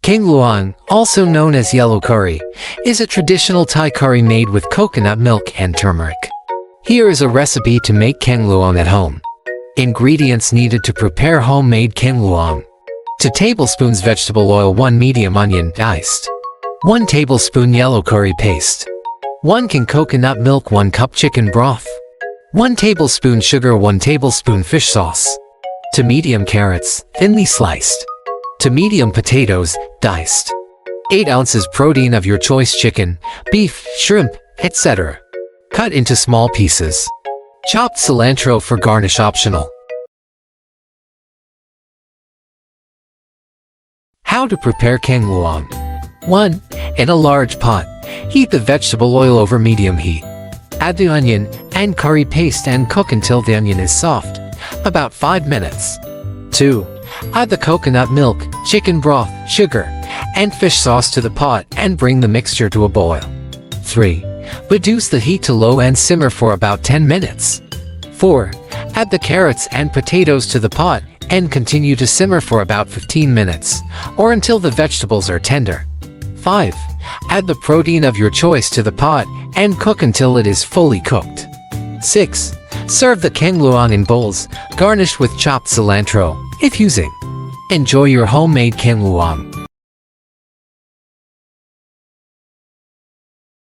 Kaeng Lueang, also known as yellow curry, is a traditional Thai curry made with coconut milk and turmeric. Here is a recipe to make Kaeng Lueang at home. Ingredients needed to prepare homemade Kaeng Lueang: 2 tablespoons vegetable oil, 1 medium onion diced, 1 tablespoon yellow curry paste, 1 can coconut milk, 1 cup chicken broth, 1 tablespoon sugar, 1 tablespoon fish sauce, 2 medium carrots, thinly sliced, 2 medium potatoes, diced, 8 ounces protein of your choice, chicken, beef, shrimp, etc. cut into small pieces. Chopped cilantro for garnish, optional. How to prepare Kaeng Lueang. 1. In a large pot, heat the vegetable oil over medium heat. Add the onion and curry paste and cook until the onion is soft, about 5 minutes. 2. Add the coconut milk, chicken broth, sugar, and fish sauce to the pot and bring the mixture to a boil. 3. Reduce the heat to low and simmer for about 10 minutes. 4. Add the carrots and potatoes to the pot and continue to simmer for about 15 minutes, or until the vegetables are tender. 5. Add the protein of your choice to the pot and cook until it is fully cooked. 6. Serve the Kaeng Lueang in bowls, garnished with chopped cilantro, if using. Enjoy your homemade Kaeng Lueang.